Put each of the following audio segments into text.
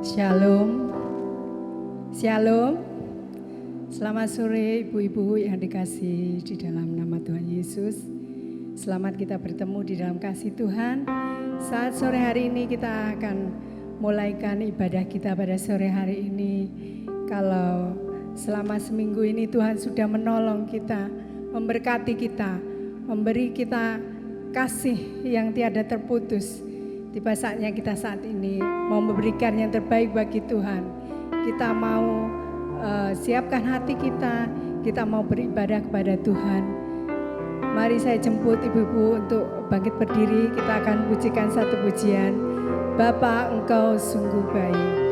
Shalom, Shalom. Selamat sore ibu-ibu yang dikasihi di dalam nama Tuhan Yesus. Selamat kita bertemu di dalam kasih Tuhan. Saat sore hari ini kita akan mulaikan ibadah kita pada sore hari ini. Kalau selama seminggu ini Tuhan sudah menolong kita, memberkati kita, memberi kita kasih yang tiada terputus. Tiba saatnya kita saat ini mau memberikan yang terbaik bagi Tuhan. Kita mau siapkan hati kita, kita mau beribadah kepada Tuhan. Mari saya jemput ibu-ibu untuk bangkit berdiri. Kita akan pujikan satu pujian. Bapa, Engkau sungguh baik.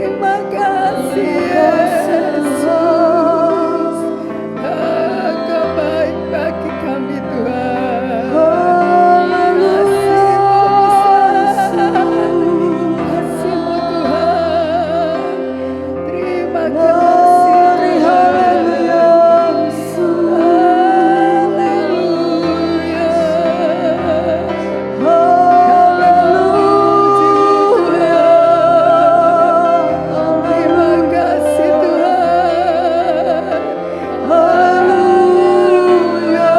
Terima kasih Yesus. Engkau baik bagi kami Tuhan. Kasih-Mu Tuhan. Terima kasih Haleluya. Terima kasih Tuhan. Haleluya.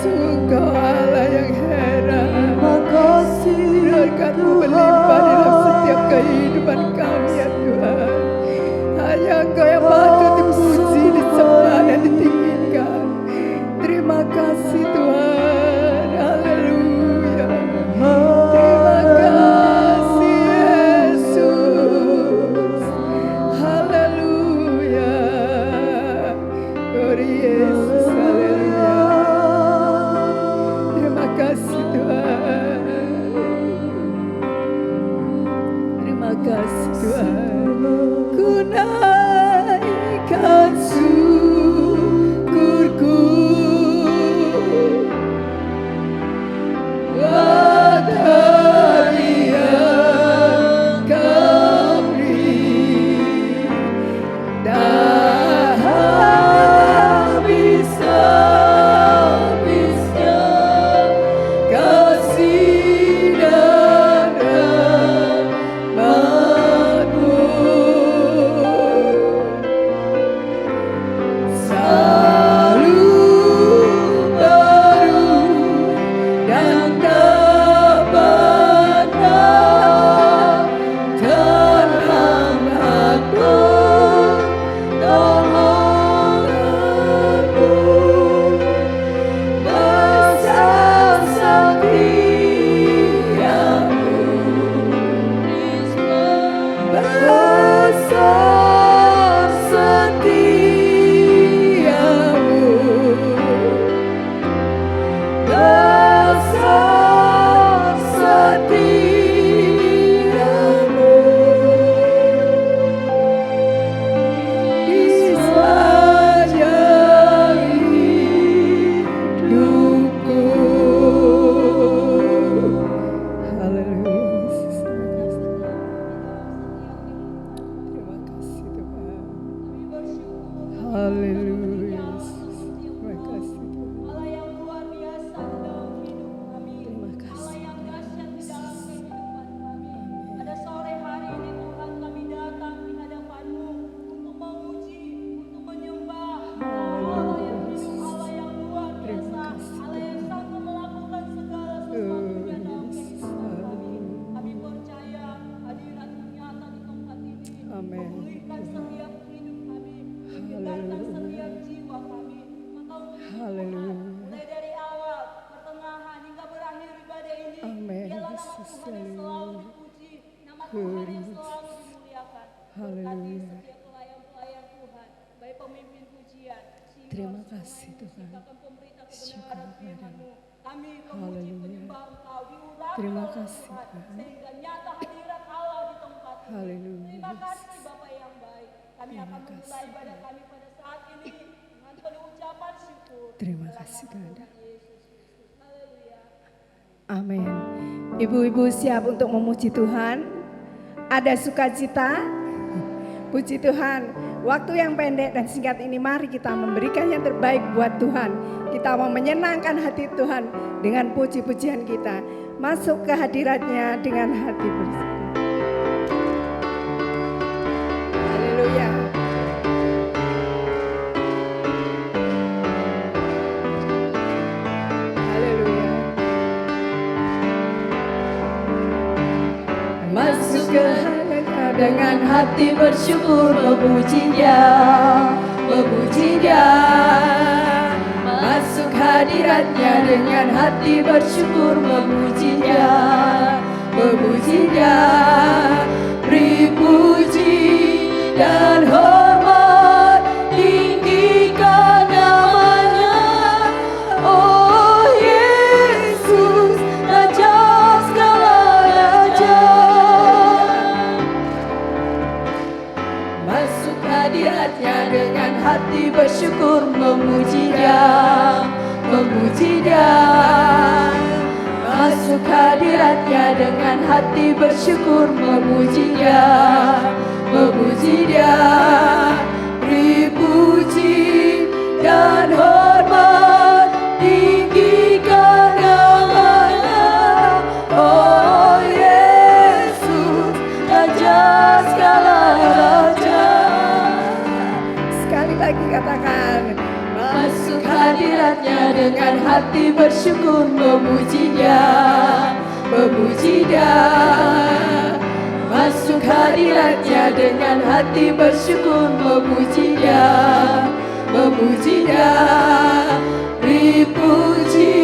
Sungguh Allah yang heran. Berkat-Mu melimpah dalam setiap kehidupan kami ya Tuhan. Hanya Engkau yang patut dipuji, disembah dan ditinggikan. Terima kasih Tuhan. Haleluya. Terima kasih Yesus. Haleluya. Glory Yesus. Haleluya. Terima kasih Tuhan. Terima kasih Tuhan. Ku naikkan syukurku buat hari yang Kau beri. Tak habis-habisnya kasih dan rahmat-Mu. Selalu baru dan tak pernah terlambat pertolongan-Mu. Besar setiamu, besar setiamu, besar setiamu. Di sepanjang hidupku. Haleluya Yesus. Terima kasih Tuhan. Haleluya Yesus. Terima kasih Tuhan. Allah yang luar biasa di dalam hidup kami. Terima kasih. Allah yang dahsyat di dalam kehidupan kami. Pada sore hari ini Tuhan kami datang di hadapan-Mu untuk memuji, untuk menyembah. Allah yang hidup, Allah yang luar biasa, Allah yang sanggup melakukan segala sesuatunya dalam kehidupan kami. Kami percaya hadirat-Mu nyata di tempat ini. Amin. Memulihkan setiap hidup kami, menyegarkan setiap jiwa kami. Engkau Haleluya. mulai dari awal, pertengahan hingga berakhir ibadah ini. Amin. Biarlah nama Yesus, Tuhan yang selalu haleluya. dipuji, nama Tuhan yang Yesus. selalu dimuliakan. Berkati Haleluya. setiap pelayan-pelayan Tuhan, baik pemimpin pujian, singers, Terima kasih, pemain musik, Tuhan. akan pemberita Syukur kebenaran kepada-Mu. firman-Mu. Kami memuji Haleluya. penyembah Engkau, diurapi Terima oleh kasih, Tuhan, Tuhan. sehingga nyata hadirat Allah di tempat ini. Haleluya, Terima kasih Yesus. Bapak yang baik. Kami Terima akan memulai kasih, ibadah Tuhan. kami pada saat ini dengan penuh ucapan syukur. Terima Dalam kasih, nama Tuhan. Tuhan Yesus Kristus. Haleluya. Amin. Ibu-ibu siap untuk memuji Tuhan? Ada sukacita? Puji Tuhan. Waktu yang pendek dan singkat ini mari kita memberikan yang terbaik buat Tuhan. Kita mau menyenangkan hati Tuhan dengan puji-pujian kita. Masuk ke hadiratnya dengan hati bersih. Haleluya. Haleluya. Masuk ke hadiratnya dengan hati bersyukur memuji-Nya, memuji-Nya. Masuk hadiratnya dengan hati bersyukur memuji-Nya, memuji-Nya. Beri puji dan hormat, tinggikan nama-Nya. Oh Yesus, Raja segala raja. Masuk hadiratnya dengan hati bersyukur, memuji Dia, memuji Dia. Beri puji dan hormat, tinggikan nama-Nya. Oh Yesus, Raja segala raja. Sekali lagi katakan, Masuk hadiratnya dengan hati bersyukur, memuji Dia, memuji Dia. Masuk hadiratnya dengan hati bersyukur, memuji Dia, memuji Dia. Beri puji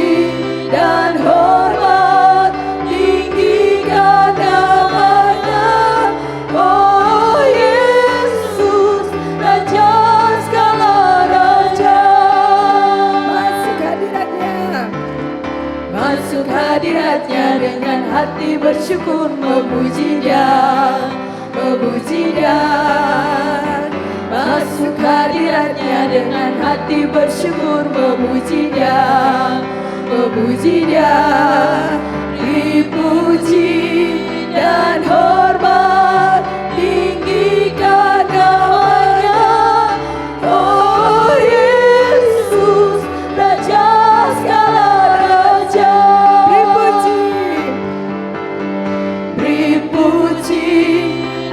dan hormat, tinggikan nama-Nya. Oh Yesus, Raja segala raja. masuk hadiratnya. Masuk hadiratnya dengan hati bersyukur, memuji Dia, memuji Dia. Masuk hadiratnya dengan hati bersyukur, memuji Dia, memuji Dia. Dipuji dan hormat, tinggikan nama-Nya. Oh Yesus, Raja segala raja. Beri puji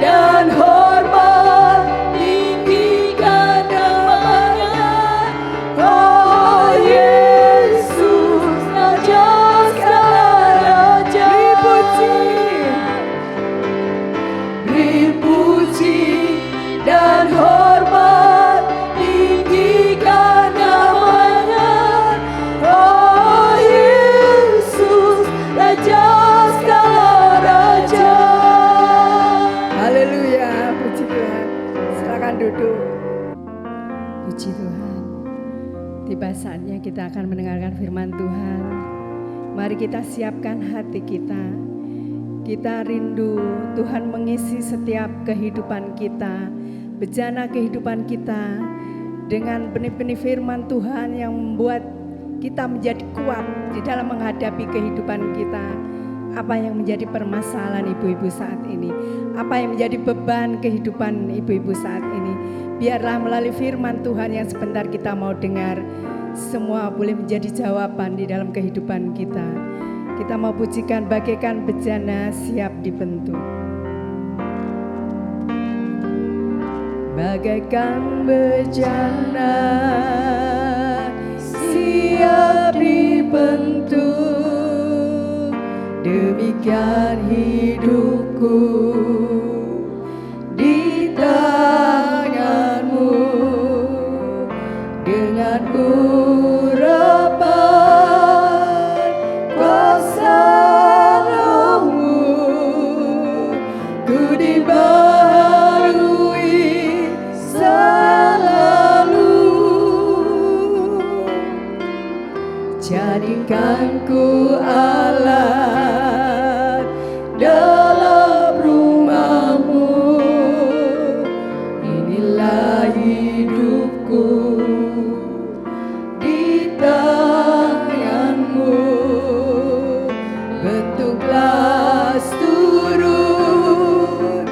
dan hormat, tinggikan nama-Nya. Oh Yesus, Raja segala raja. Beri puji dan hormat, tinggikan nama-Nya. Oh Yesus, Raja segala raja. Haleluya, puji Tuhan. Silakan duduk. Puji Tuhan. Tiba saatnya kita akan mendengarkan firman Tuhan. Mari kita siapkan hati kita. Kita rindu Tuhan mengisi setiap kehidupan kita, bejana kehidupan kita dengan benih-benih firman Tuhan yang membuat kita menjadi kuat di dalam menghadapi kehidupan kita. Apa yang menjadi permasalahan ibu-ibu saat ini? Apa yang menjadi beban kehidupan ibu-ibu saat ini? Biarlah melalui firman Tuhan yang sebentar kita mau dengar, semua boleh menjadi jawaban di dalam kehidupan kita. Kita mau pujikan bagaikan bejana siap dibentuk. Bagaikan bejana siap dibentuk, demikian hidupku di tangan-Mu. Dengan urapan kuasa Roh-Mu, ku dibaharui selalu. Jadikan ku alat dalam rumah-Mu. Inilah hidupku di tangan-Mu. Bentuklah seturut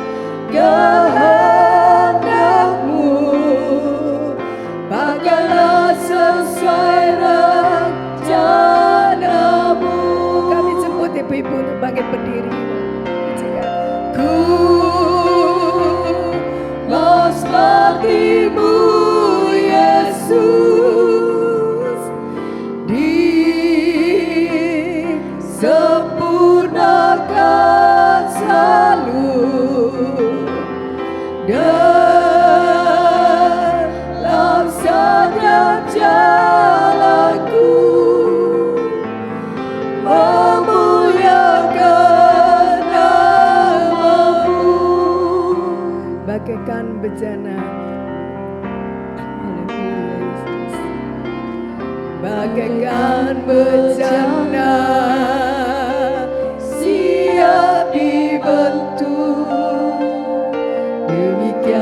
kehendak-Mu. Pakailah sesuai rencana-Mu. Kami jemput ibu-ibu untuk bangkit berdiri. Ku mau seperti-Mu Yesus, disempurnakan selalu dalam setiap jalanku, memuliakan nama-Mu. Bagaikan bejana, bagaikan bejana siap dibentuk, demikian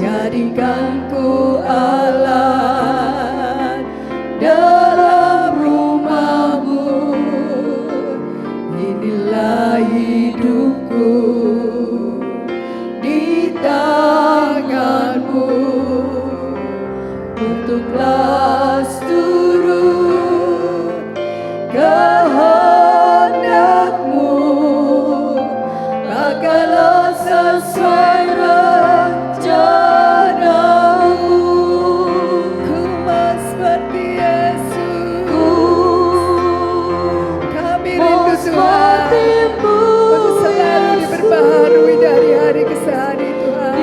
jadikanku alat dalam rumahmu. Inilah hidupku di tanganmu, untuklah turut kehendakmu. Pakailah sesuai rencanamu. Ku mau seperti Yesus. Kami rindu Tuhan untuk selalu diperbaharui dari hari ke hari Tuhan,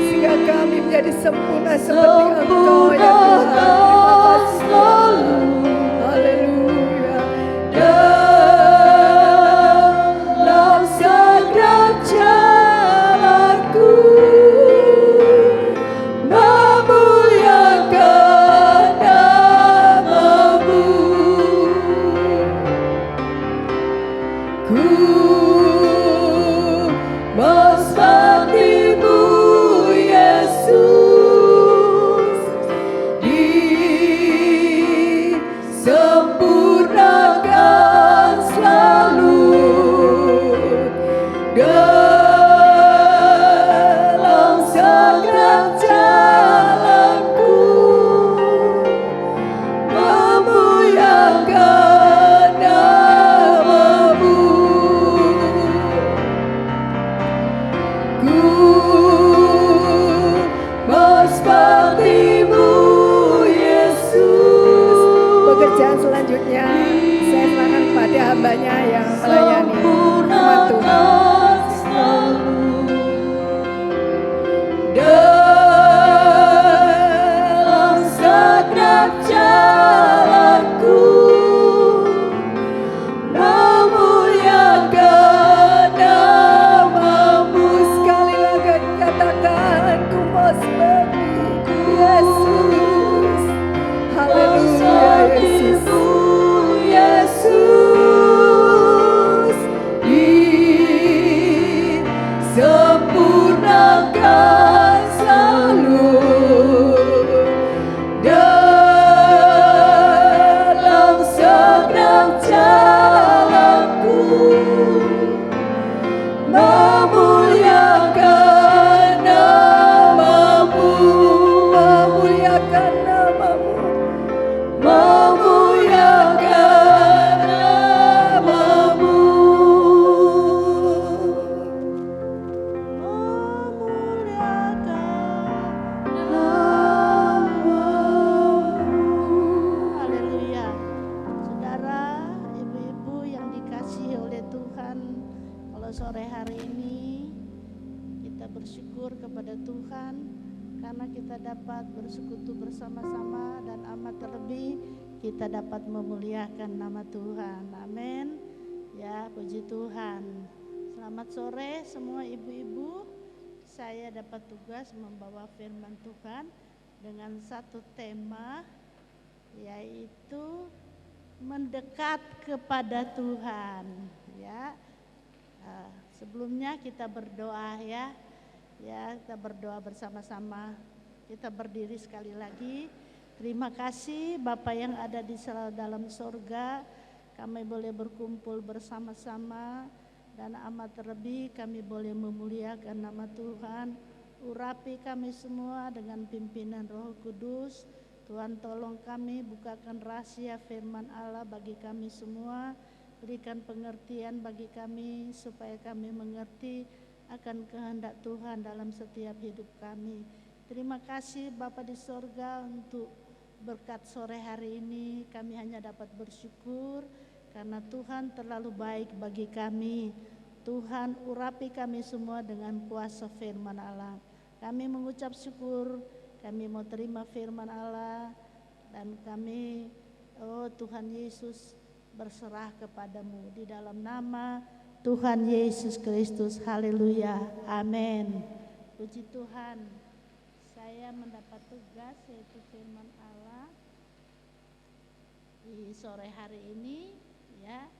sehingga kami menjadi sempurna seperti Engkau ya Tuhan. Haleluya. Dalam segenap jalanku memuliakan nama-Mu. Ku mau seperti-Mu Yesus, disempurnakan selalu dalam segenap jalanku, memuliakan nama-Mu. Ku mau seperti-Mu Yesus. Pekerjaan selanjutnya saya serahkan pada hambanya yang melayani umat Tuhan. Dalam segenap jalanku memuliakan nama-Mu. Sekali lagi katakan, ku mau seperti Yesus. Haleluya Yesus. Yesus, disempurnakan selalu dalam segenap jalanku, memuliakan nama-Mu, memuliakan nama-Mu, memuliakan nama-Mu. Haleluya. Saudara, ibu-ibu yang dikasihi oleh Tuhan, kalau sore hari ini kita bersyukur kepada Tuhan karena kita dapat bersekutu bersama-sama, dan amat terlebih kita dapat memuliakan nama Tuhan. Amin. Ya, puji Tuhan. Selamat sore semua ibu-ibu. Saya dapat tugas membawa firman Tuhan dengan satu tema, yaitu mendekat kepada Tuhan. Ya, sebelumnya kita berdoa ya. Ya, kita berdoa bersama-sama. Kita berdiri sekali lagi. Terima kasih Bapa yang ada di dalam sorga. Kami boleh berkumpul bersama-sama, dan amat terlebih kami boleh memuliakan nama Tuhan. Urapi kami semua dengan pimpinan Roh Kudus. Tuhan, tolong kami, bukakan rahasia firman Allah bagi kami semua. Berikan pengertian bagi kami supaya kami mengerti akan kehendak Tuhan dalam setiap hidup kami. Terima kasih Bapa di sorga untuk berkat sore hari ini. Kami hanya dapat bersyukur karena Tuhan terlalu baik bagi kami. Tuhan, urapi kami semua dengan kuasa firman Allah. Kami mengucap syukur, kami mau terima firman Allah, dan kami, oh Tuhan Yesus, berserah kepadamu di dalam nama Tuhan Yesus Kristus. Haleluya. Amin. Puji Tuhan. Saya mendapat tugas yaitu firman Allah di sore hari ini. Ya,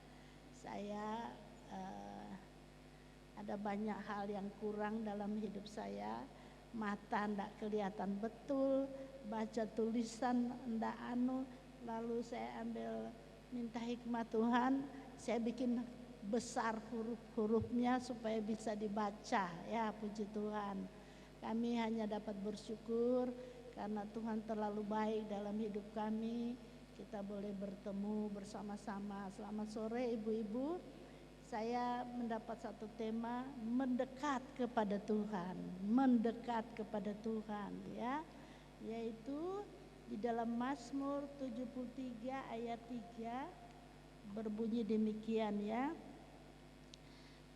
saya ada banyak hal yang kurang dalam hidup saya, mata ndak kelihatan betul, baca tulisan ndak lalu saya ambil minta hikmat Tuhan, saya bikin besar huruf-hurufnya supaya bisa dibaca. Ya, puji Tuhan. Kami hanya dapat bersyukur karena Tuhan terlalu baik dalam hidup kami. Kita boleh bertemu bersama-sama. Selamat sore ibu-ibu. Saya mendapat satu tema, mendekat kepada Tuhan. Mendekat kepada Tuhan, ya. Yaitu di dalam Mazmur 73 ayat 3 berbunyi demikian, ya.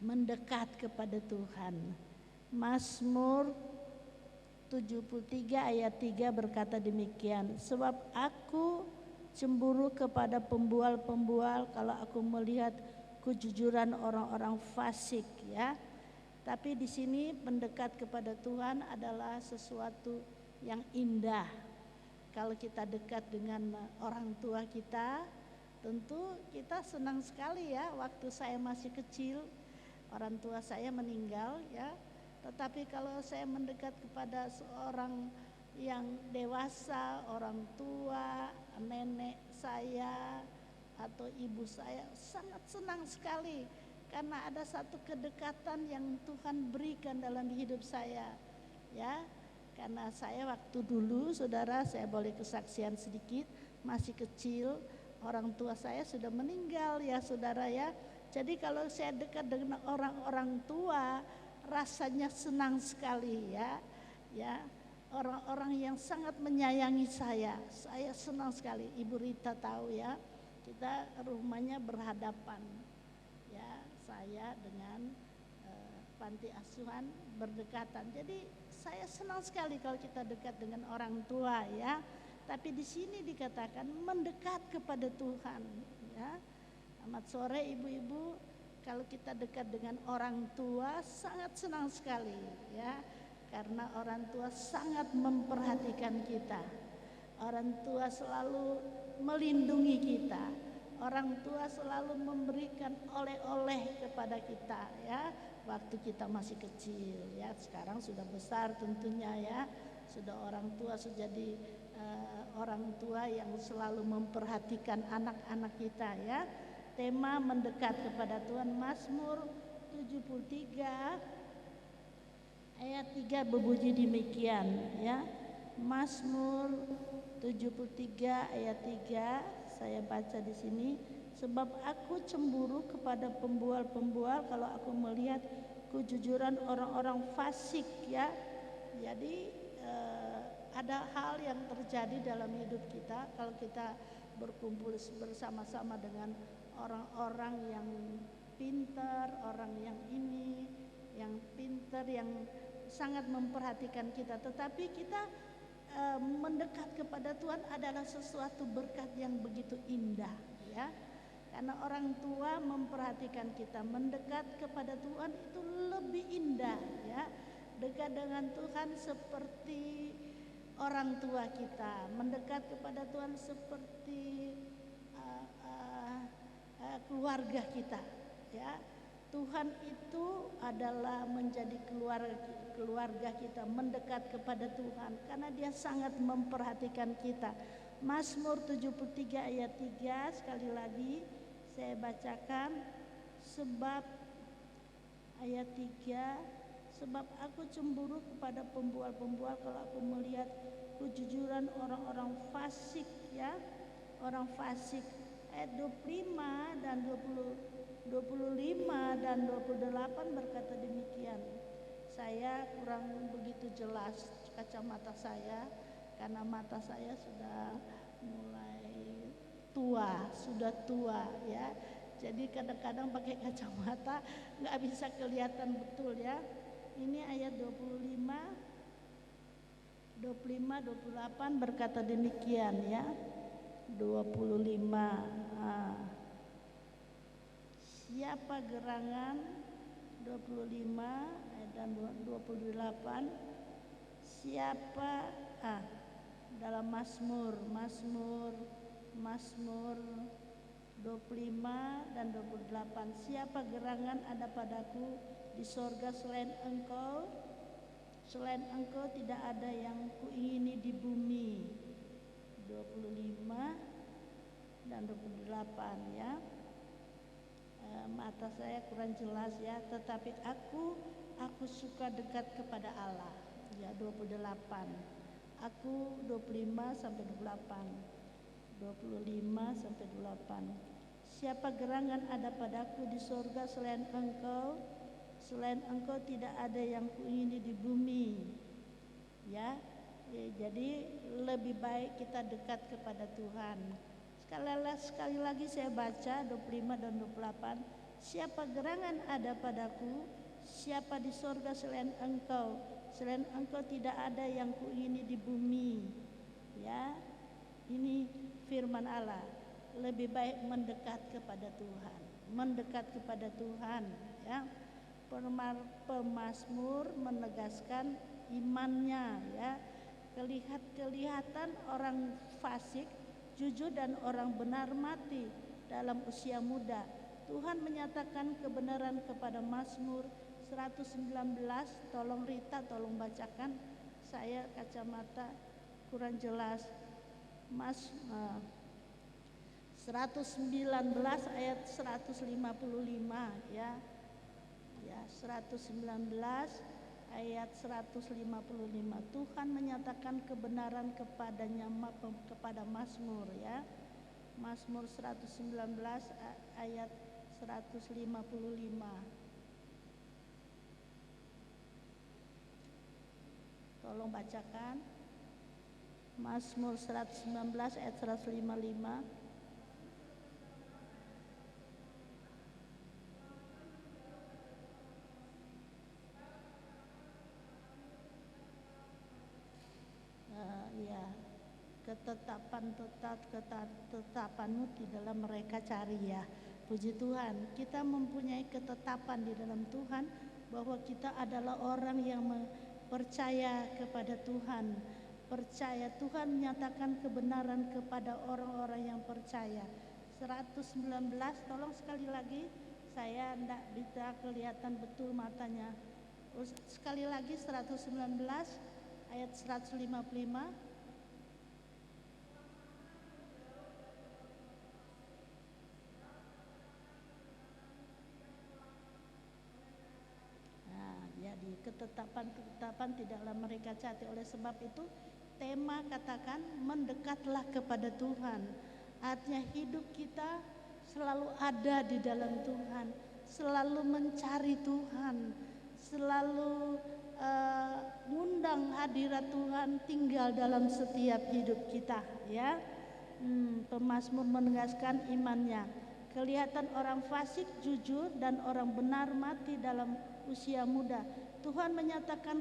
Mendekat kepada Tuhan. Mazmur 73 ayat 3 berkata demikian, sebab aku cemburu kepada pembual-pembual kalau aku melihat kejujuran orang-orang fasik, ya. Tapi di sini mendekat kepada Tuhan adalah sesuatu yang indah. Kalau kita dekat dengan orang tua kita, tentu kita senang sekali, ya. Waktu saya masih kecil, orang tua saya meninggal, ya. Tetapi kalau saya mendekat kepada seorang yang dewasa, orang tua, nenek saya atau ibu saya, sangat senang sekali karena ada satu kedekatan yang Tuhan berikan dalam hidup saya, ya. Karena saya waktu dulu, saudara, saya boleh kesaksian sedikit, masih kecil, orang tua saya sudah meninggal, ya saudara, ya. Jadi kalau saya dekat dengan orang-orang tua, rasanya senang sekali, ya. Ya, orang-orang yang sangat menyayangi saya senang sekali. Ibu Rita tahu, ya, kita rumahnya berhadapan, ya, saya dengan panti asuhan berdekatan. Jadi saya senang sekali kalau kita dekat dengan orang tua, ya. Tapi di sini dikatakan mendekat kepada Tuhan, ya. Selamat sore ibu-ibu. Kalau kita dekat dengan orang tua sangat senang sekali, ya. Karena orang tua sangat memperhatikan kita. Orang tua selalu melindungi kita. Orang tua selalu memberikan oleh-oleh kepada kita, ya. Waktu kita masih kecil, ya. Sekarang sudah besar tentunya, ya. Sudah orang tua, sudah jadi orang tua yang selalu memperhatikan anak-anak kita, ya. Tema mendekat kepada Tuhan, Mazmur 73 ayat 3 berbunyi demikian, ya. Mazmur 73 ayat 3 saya baca di sini, sebab aku cemburu kepada pembual-pembual kalau aku melihat kejujuran orang-orang fasik, ya. Jadi ada hal yang terjadi dalam hidup kita kalau kita berkumpul bersama-sama dengan orang-orang yang pintar, orang yang ini, yang pintar, yang sangat memperhatikan kita. Tetapi kita mendekat kepada Tuhan adalah sesuatu berkat yang begitu indah, ya. Karena orang tua memperhatikan kita, mendekat kepada Tuhan itu lebih indah, ya. Dekat dengan Tuhan seperti orang tua kita, mendekat kepada Tuhan seperti keluarga kita, ya. Tuhan itu adalah menjadi keluarga kita, mendekat kepada Tuhan karena Dia sangat memperhatikan kita. Mazmur 73 ayat 3 sekali lagi saya bacakan, sebab ayat 3, sebab aku cemburu kepada pembual-pembual kalau aku melihat kejujuran orang-orang fasik, ya. Orang fasik. Ayat 25 dan 25 dan 28 berkata demikian. Saya kurang begitu jelas kacamata saya karena mata saya sudah mulai sudah tua, ya. Jadi kadang-kadang pakai kacamata nggak bisa kelihatan betul, ya. Ini ayat 28 berkata demikian, ya. 25. Siapa gerangan 25 dan 28, siapa dalam Mazmur 25 dan 28, siapa gerangan ada padaku di sorga selain Engkau, Selain Engkau tidak ada yang kuingini di bumi. 25 dan 28 ya. Mata saya kurang jelas ya, tetapi aku suka dekat kepada Allah. Ya 28. Aku 25 sampai 28. 25 sampai 28. Siapa gerangan ada padaku di sorga selain Engkau? Selain Engkau tidak ada yang kuingini di bumi. Ya, jadi lebih baik kita dekat kepada Tuhan. Sekali lagi saya baca 25 dan 28. Siapa gerangan ada padaku? Siapa di sorga selain Engkau? Selain Engkau tidak ada yang kuingini di bumi. Ya, ini firman Allah. Lebih baik mendekat kepada Tuhan. Mendekat kepada Tuhan. Ya, Pemazmur menegaskan imannya. Ya, kelihatan orang fasik, jujur dan orang benar mati dalam usia muda. Tuhan menyatakan kebenaran kepada Mazmur 119. Tolong Rita, tolong bacakan. Saya kacamata kurang jelas. 119 ayat 155 ya. Ya, 119 ayat 155. Tuhan menyatakan kebenaran kepada Mazmur ya. Mazmur 119 ayat 155. Tolong bacakan. Mazmur 119 ayat 155. Ya, ketetapanmu di dalam mereka cari ya. Puji Tuhan, kita mempunyai ketetapan di dalam Tuhan bahwa kita adalah orang yang percaya kepada Tuhan. Percaya Tuhan menyatakan kebenaran kepada orang-orang yang percaya. 119, tolong sekali lagi, saya tidak bisa kelihatan betul matanya. Sekali lagi 119 ayat 155. Jadi ketetapan tidaklah mereka cari. Oleh sebab itu tema katakan mendekatlah kepada Tuhan. Artinya hidup kita selalu ada di dalam Tuhan, selalu mencari Tuhan, selalu ngundang hadirat Tuhan tinggal dalam setiap hidup kita ya. Pemazmur menegaskan imannya. Kelihatan orang fasik jujur dan orang benar mati dalam usia muda. Tuhan menyatakan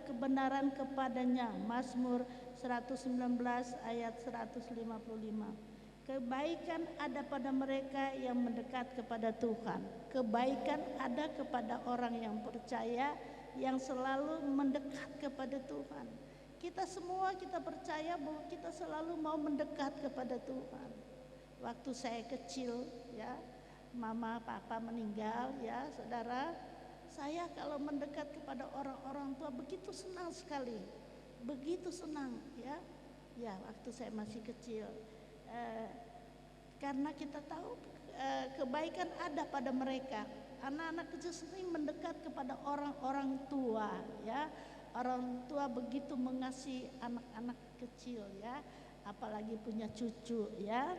kebenaran kepadanya. Mazmur 119 ayat 155. Kebaikan ada pada mereka yang mendekat kepada Tuhan. Kebaikan ada kepada orang yang percaya, yang selalu mendekat kepada Tuhan. Kita semua kita percaya bahwa kita selalu mau mendekat kepada Tuhan. Waktu saya kecil ya, mama papa meninggal ya saudara, saya kalau mendekat kepada orang-orang tua begitu senang sekali, begitu senang ya. Ya waktu saya masih kecil, karena kita tahu kebaikan ada pada mereka. Anak-anak kecil sering mendekat kepada orang-orang tua ya. Orang tua begitu mengasihi anak-anak kecil ya, apalagi punya cucu ya.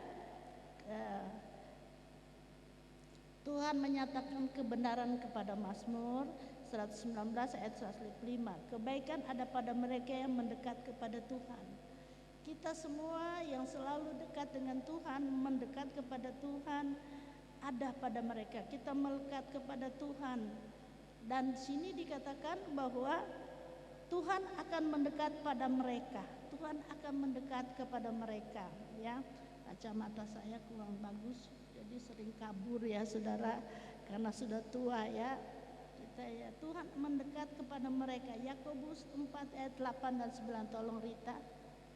Tuhan menyatakan kebenaran kepada Mazmur 119 ayat 105. Kebaikan ada pada mereka yang mendekat kepada Tuhan. Kita semua yang selalu dekat dengan Tuhan, mendekat kepada Tuhan, ada pada mereka. Kita melekat kepada Tuhan. Dan sini dikatakan bahwa Tuhan akan mendekat pada mereka. Tuhan akan mendekat kepada mereka ya. Kacamata saya kurang bagus, jadi sering kabur ya saudara, karena sudah tua ya. Kita ya, Tuhan mendekat kepada mereka. Yakobus 4 ayat 8 dan 9. Tolong Rita.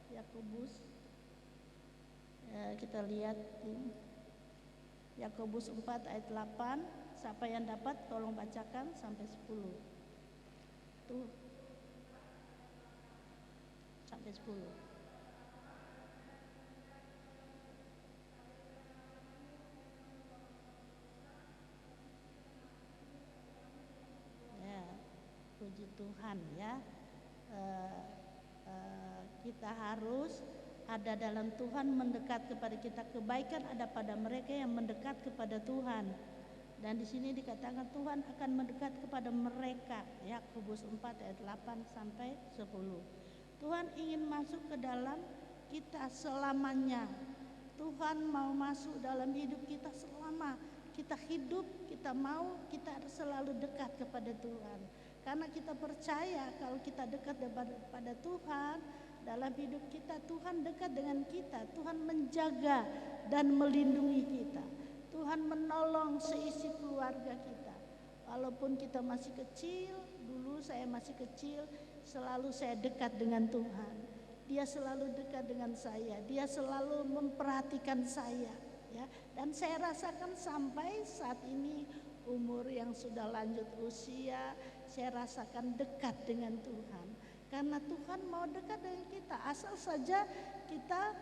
Yakobus. Kita lihat ini. Yakobus 4 ayat 8. Siapa yang dapat tolong bacakan sampai 10. Tuh. 10. Ya, puji Tuhan ya. Kita harus ada dalam Tuhan, mendekat kepada kita. Kebaikan ada pada mereka yang mendekat kepada Tuhan. Dan di sini dikatakan Tuhan akan mendekat kepada mereka. Yakobus 4 ayat 8 sampai 10. Tuhan ingin masuk ke dalam kita selamanya. Tuhan mau masuk dalam hidup kita selama kita hidup, kita mau, kita selalu dekat kepada Tuhan. Karena kita percaya kalau kita dekat kepada Tuhan, dalam hidup kita Tuhan dekat dengan kita. Tuhan menjaga dan melindungi kita. Tuhan menolong seisi keluarga kita. Walaupun kita masih kecil, dulu saya masih kecil, selalu saya dekat dengan Tuhan. Dia selalu dekat dengan saya. Dia selalu memperhatikan saya, ya. Dan saya rasakan sampai saat ini, umur yang sudah lanjut usia, saya rasakan dekat dengan Tuhan. Karena Tuhan mau dekat dengan kita, asal saja kita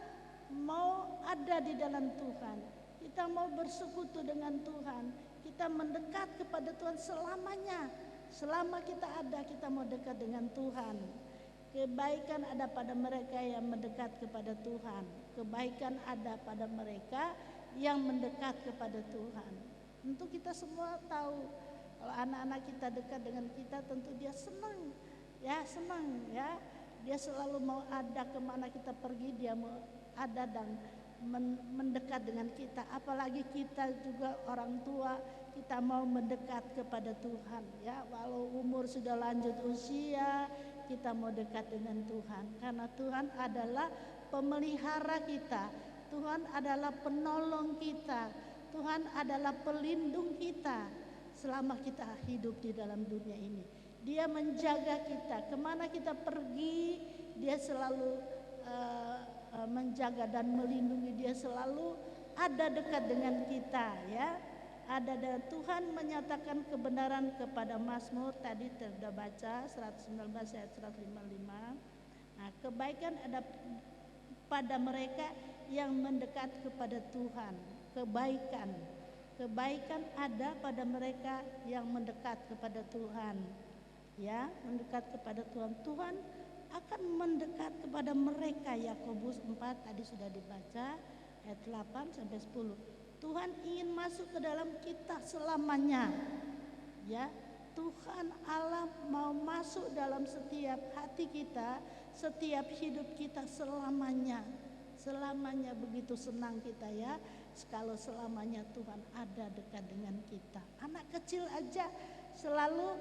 mau ada di dalam Tuhan. Kita mau bersekutu dengan Tuhan. Kita mendekat kepada Tuhan selamanya. Selama kita ada, kita mau dekat dengan Tuhan. Kebaikan ada pada mereka yang mendekat kepada Tuhan. Kebaikan ada pada mereka yang mendekat kepada Tuhan. Tentu kita semua tahu, kalau anak-anak kita dekat dengan kita, tentu dia senang. Ya, senang ya. Dia selalu mau ada kemana kita pergi, dia mau ada dan mendekat dengan kita. Apalagi kita juga orang tua, kita mau mendekat kepada Tuhan ya. Walau umur sudah lanjut usia, kita mau dekat dengan Tuhan. Karena Tuhan adalah pemelihara kita. Tuhan adalah penolong kita. Tuhan adalah pelindung kita selama kita hidup di dalam dunia ini. Dia menjaga kita, kemana kita pergi, dia selalu menjaga dan melindungi. Dia selalu ada dekat dengan kita ya. Ada dan Tuhan menyatakan kebenaran kepada Mazmur, tadi sudah baca 119 ayat 155. Nah, kebaikan ada pada mereka yang mendekat kepada Tuhan. Kebaikan ada pada mereka yang mendekat kepada Tuhan. Ya, mendekat kepada Tuhan. Tuhan akan mendekat kepada mereka. Yakobus 4 tadi sudah dibaca ayat 8 sampai 10. Tuhan ingin masuk ke dalam kita selamanya. Ya, Tuhan Allah mau masuk dalam setiap hati kita, setiap hidup kita selamanya. Selamanya, begitu senang kita ya. Kalau selamanya Tuhan ada dekat dengan kita. Anak kecil aja selalu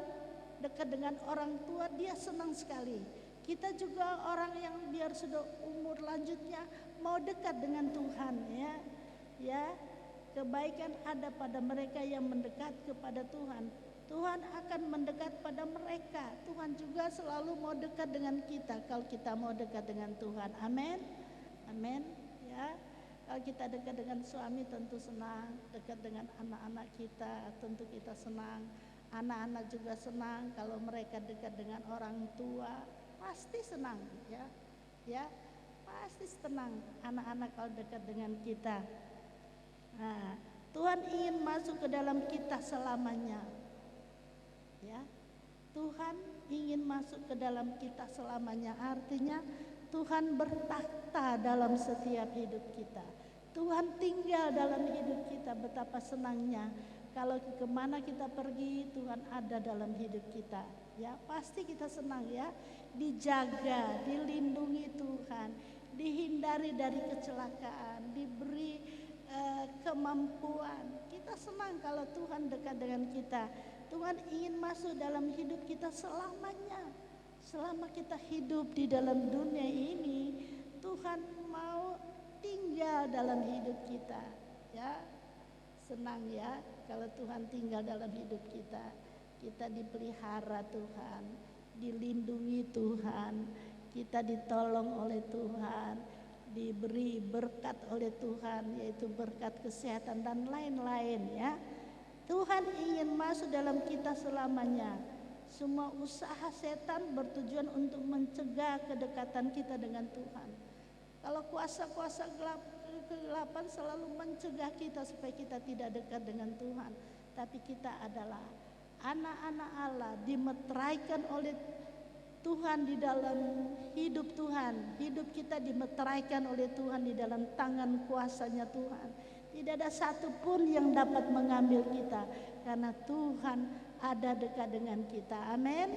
dekat dengan orang tua, dia senang sekali. Kita juga orang yang biar sudah umur lanjutnya mau dekat dengan Tuhan ya. Ya, kebaikan ada pada mereka yang mendekat kepada Tuhan. Tuhan akan mendekat pada mereka. Tuhan juga selalu mau dekat dengan kita kalau kita mau dekat dengan Tuhan. Amin. Amin ya. Kalau kita dekat dengan suami tentu senang, dekat dengan anak-anak kita tentu kita senang. Anak-anak juga senang kalau mereka dekat dengan orang tua, pasti senang ya. Ya, pasti senang anak-anak kalau dekat dengan kita. Nah, Tuhan ingin masuk ke dalam kita selamanya. Ya. Tuhan ingin masuk ke dalam kita selamanya. Artinya Tuhan bertakhta dalam setiap hidup kita. Tuhan tinggal dalam hidup kita. Betapa senangnya kalau kemana kita pergi, Tuhan ada dalam hidup kita. Ya, pasti kita senang ya. Dijaga, dilindungi Tuhan, dihindari dari kecelakaan, diberi kemampuan. Kita senang kalau Tuhan dekat dengan kita. Tuhan ingin masuk dalam hidup kita selamanya. Selama kita hidup di dalam dunia ini, Tuhan mau tinggal dalam hidup kita. Ya, senang ya kalau Tuhan tinggal dalam hidup kita. Kita dipelihara Tuhan, dilindungi Tuhan, kita ditolong oleh Tuhan, diberi berkat oleh Tuhan, yaitu berkat kesehatan dan lain-lain ya. Tuhan ingin masuk dalam kita selamanya. semua usaha setan bertujuan untuk mencegah kedekatan kita dengan Tuhan. Kalau kuasa-kuasa kegelapan selalu mencegah kita supaya kita tidak dekat dengan Tuhan. Tapi kita adalah anak-anak Allah, dimeteraikan oleh Tuhan di dalam hidup Tuhan. Hidup kita dimeteraikan oleh Tuhan di dalam tangan kuasanya Tuhan. Tidak ada satupun yang dapat mengambil kita, karena Tuhan ada dekat dengan kita. Amin.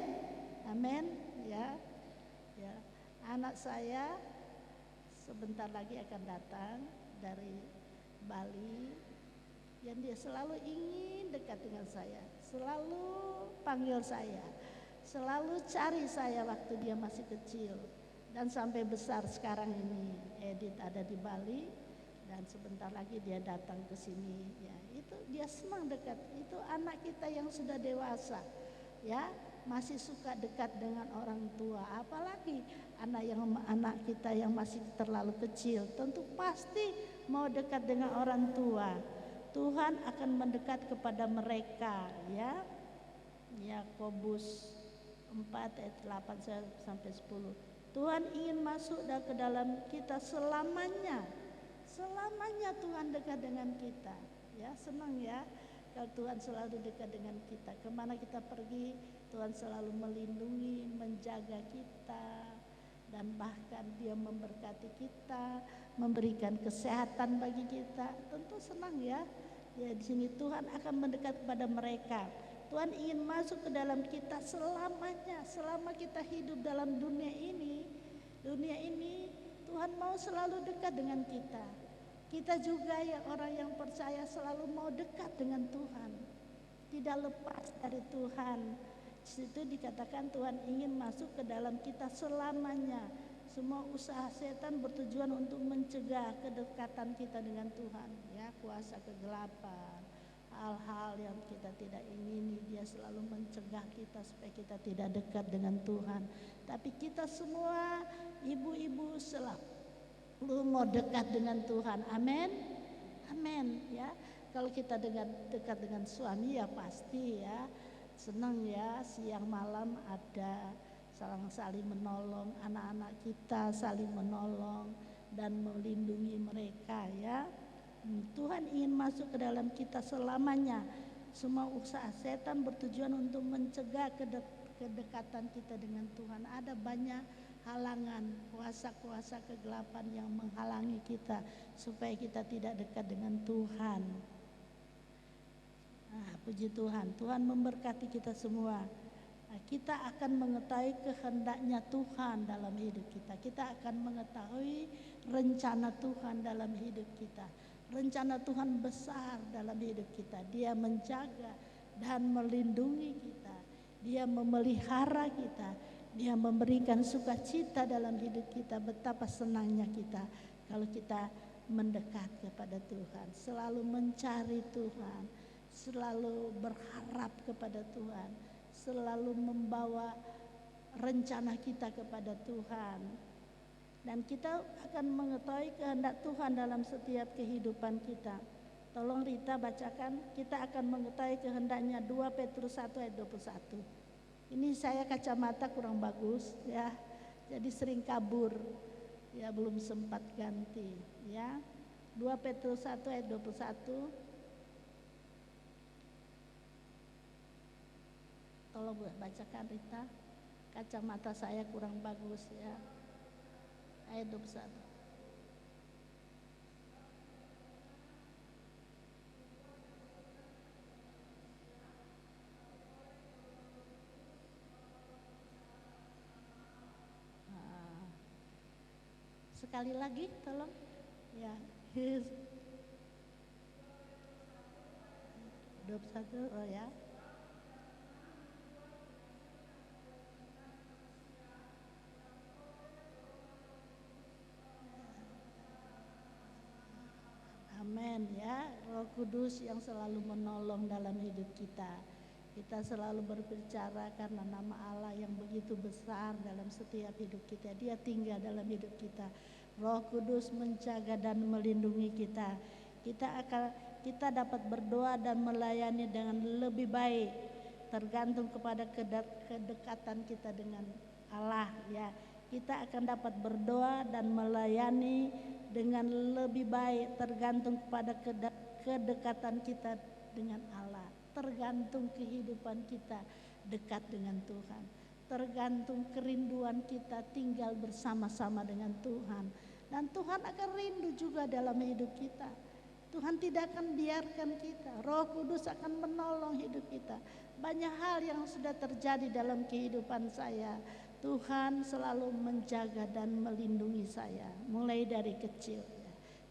Amin. Ya. Anak saya sebentar lagi akan datang dari Bali, yang dia selalu ingin dekat dengan saya, selalu panggil saya, selalu cari saya waktu dia masih kecil dan sampai besar sekarang ini. Edith ada di Bali dan sebentar lagi dia datang ke sini. Ya, itu dia senang dekat. Itu anak kita yang sudah dewasa, ya, masih suka dekat dengan orang tua. Apalagi anak kita yang masih terlalu kecil, tentu pasti mau dekat dengan orang tua. Tuhan akan mendekat kepada mereka, ya. Yakobus 4 ayat 8 sampai 10. Tuhan ingin masuk ke dalam kita selamanya. Selamanya Tuhan dekat dengan kita. Ya, senang ya kalau Tuhan selalu dekat dengan kita. Kemana kita pergi, Tuhan selalu melindungi, menjaga kita, dan bahkan Dia memberkati kita, memberikan kesehatan bagi kita. Tentu senang ya. Ya, di sini Tuhan akan mendekat kepada mereka. Tuhan ingin masuk ke dalam kita selamanya. Selama kita hidup dalam dunia ini Tuhan mau selalu dekat dengan kita. Kita juga yang orang yang percaya selalu mau dekat dengan Tuhan, tidak lepas dari Tuhan. Di situ dikatakan Tuhan ingin masuk ke dalam kita selamanya. Semua usaha setan bertujuan untuk mencegah kedekatan kita dengan Tuhan. Ya, kuasa kegelapan, hal-hal yang kita tidak ingini, dia selalu mencegah kita supaya kita tidak dekat dengan Tuhan. Tapi kita semua ibu-ibu selalu mau dekat dengan Tuhan. Amin. Amin ya. Kalau kita dekat dengan suami ya pasti ya senang ya, siang malam ada saling menolong, anak-anak kita saling menolong dan melindungi mereka ya. Tuhan ingin masuk ke dalam kita selamanya. Semua usaha setan bertujuan untuk mencegah kedekatan kita dengan Tuhan. Ada banyak halangan, kuasa-kuasa kegelapan yang menghalangi kita supaya kita tidak dekat dengan Tuhan. Puji Tuhan, Tuhan memberkati kita semua. Kita akan mengetahui kehendaknya Tuhan dalam hidup kita. Kita akan mengetahui rencana Tuhan dalam hidup kita. Rencana Tuhan besar dalam hidup kita. Dia menjaga dan melindungi kita. Dia memelihara kita. Dia memberikan sukacita dalam hidup kita. Betapa senangnya kita kalau kita mendekat kepada Tuhan. Selalu mencari Tuhan. Selalu berharap kepada Tuhan. Selalu membawa rencana kita kepada Tuhan. Dan kita akan mengetahui kehendak Tuhan dalam setiap kehidupan kita. Tolong Rita bacakan, kita akan mengetahui kehendaknya 2 Petrus 1 ayat 21. Ini saya kacamata kurang bagus ya. Jadi sering kabur. Ya belum sempat ganti ya. 2 Petrus 1 ayat 21. Tolong bacakan Rita. Kacamata saya kurang bagus ya. Ayat 21. Sekali lagi tolong. Ya. 21 oh ya. Amin ya, Roh Kudus yang selalu menolong dalam hidup kita. Kita selalu berbicara karena nama Allah yang begitu besar dalam setiap hidup kita. Dia tinggal dalam hidup kita. Roh Kudus menjaga dan melindungi kita. Kita dapat berdoa dan melayani dengan lebih baik tergantung kepada kedekatan kita dengan Allah ya. Kita akan dapat berdoa dan melayani dengan lebih baik tergantung kepada kedekatan kita dengan Allah. Tergantung kehidupan kita dekat dengan Tuhan. Tergantung kerinduan kita tinggal bersama-sama dengan Tuhan. Dan Tuhan akan rindu juga dalam hidup kita. Tuhan tidak akan biarkan kita. Roh Kudus akan menolong hidup kita. Banyak hal yang sudah terjadi dalam kehidupan saya. Tuhan selalu menjaga dan melindungi saya. Mulai dari kecil.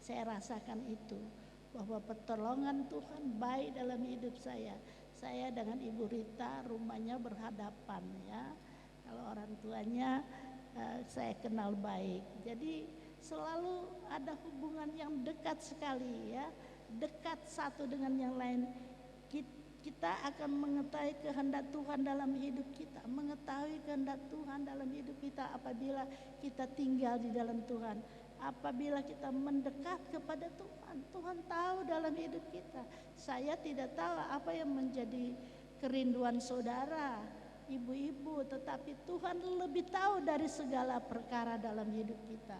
Saya rasakan itu. Bahwa pertolongan Tuhan baik dalam hidup saya. Saya dengan Ibu Rita rumahnya berhadapan ya. Kalau orang tuanya saya kenal baik. Jadi selalu ada hubungan yang dekat sekali ya. Dekat satu dengan yang lain. Kita akan mengetahui kehendak Tuhan dalam hidup kita. Mengetahui kehendak Tuhan dalam hidup kita apabila kita tinggal di dalam Tuhan. Apabila kita mendekat kepada Tuhan. Tuhan tahu dalam hidup kita. Saya tidak tahu apa yang menjadi kerinduan saudara, ibu-ibu, tetapi Tuhan lebih tahu dari segala perkara dalam hidup kita.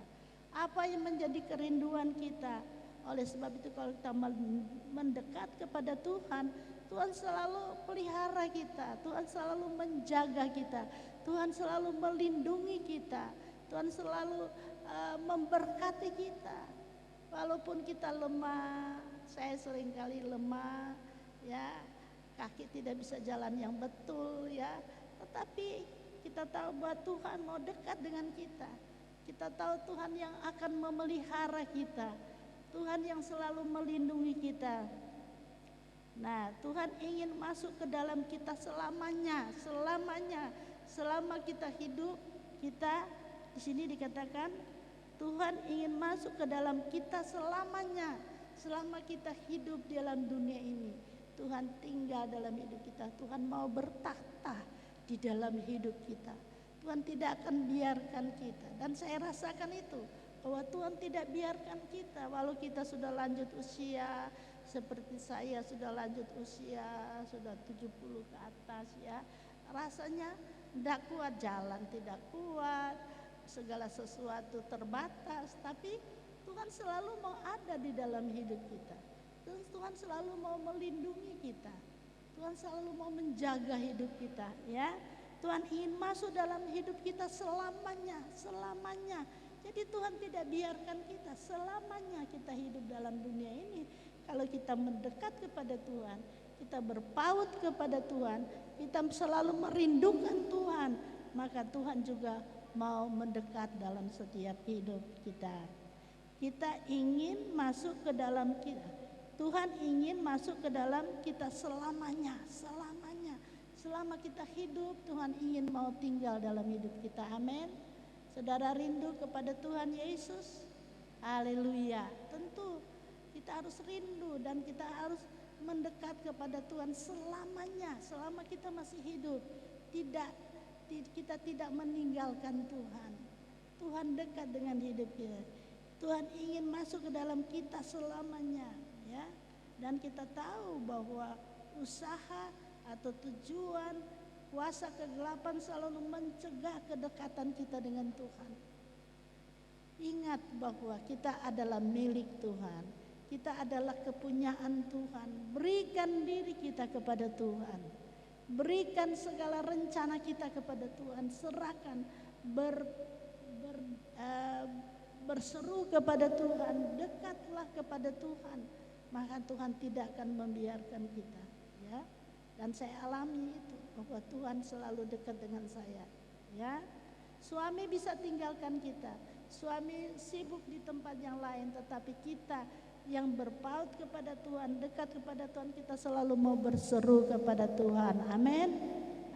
Apa yang menjadi kerinduan kita. Oleh sebab itu kalau kita mendekat kepada Tuhan, Tuhan selalu pelihara kita, Tuhan selalu menjaga kita, Tuhan selalu melindungi kita, Tuhan selalu memberkati kita. Walaupun kita lemah, saya seringkali lemah, ya, kaki tidak bisa jalan yang betul, ya, tetapi kita tahu bahwa Tuhan mau dekat dengan kita. Kita tahu Tuhan yang akan memelihara kita, Tuhan yang selalu melindungi kita. Nah, Tuhan ingin masuk ke dalam kita selamanya, selama kita hidup, kita di sini dikatakan Tuhan ingin masuk ke dalam kita selamanya, selama kita hidup di dalam dunia ini. Tuhan tinggal dalam hidup kita, Tuhan mau bertakhta di dalam hidup kita. Tuhan tidak akan biarkan kita, dan saya rasakan itu bahwa Tuhan tidak biarkan kita walau kita sudah lanjut usia. Seperti saya sudah lanjut usia, sudah 70 ke atas ya. Rasanya tidak kuat, jalan tidak kuat, segala sesuatu terbatas, tapi Tuhan selalu mau ada di dalam hidup kita. Tuhan selalu mau melindungi kita. Tuhan selalu mau menjaga hidup kita ya. Tuhan ingin masuk dalam hidup kita selamanya. Jadi Tuhan tidak biarkan kita selamanya kita hidup dalam dunia ini. Kalau kita mendekat kepada Tuhan, kita berpaut kepada Tuhan, kita selalu merindukan Tuhan, maka Tuhan juga mau mendekat dalam setiap hidup kita. Kita ingin masuk ke dalam kita. Tuhan ingin masuk ke dalam kita selamanya. Selama kita hidup, Tuhan ingin mau tinggal dalam hidup kita. Amin. Saudara rindu kepada Tuhan Yesus? Haleluya. Tentu kita harus rindu dan kita harus mendekat kepada Tuhan selamanya. Selama kita masih hidup, kita tidak meninggalkan Tuhan. Tuhan dekat dengan hidup kita. Tuhan ingin masuk ke dalam kita selamanya, ya. Dan kita tahu bahwa usaha atau tujuan kuasa kegelapan selalu mencegah kedekatan kita dengan Tuhan. Ingat bahwa kita adalah milik Tuhan. Kita adalah kepunyaan Tuhan. Berikan diri kita kepada Tuhan. Berikan segala rencana kita kepada Tuhan. Serahkan, berseru kepada Tuhan. Dekatlah kepada Tuhan. Maka Tuhan tidak akan membiarkan kita, ya. Dan saya alami itu bahwa Tuhan selalu dekat dengan saya, ya. Suami bisa tinggalkan kita, suami sibuk di tempat yang lain, tetapi kita yang berpaut kepada Tuhan, dekat kepada Tuhan, kita selalu mau berseru kepada Tuhan. Amin,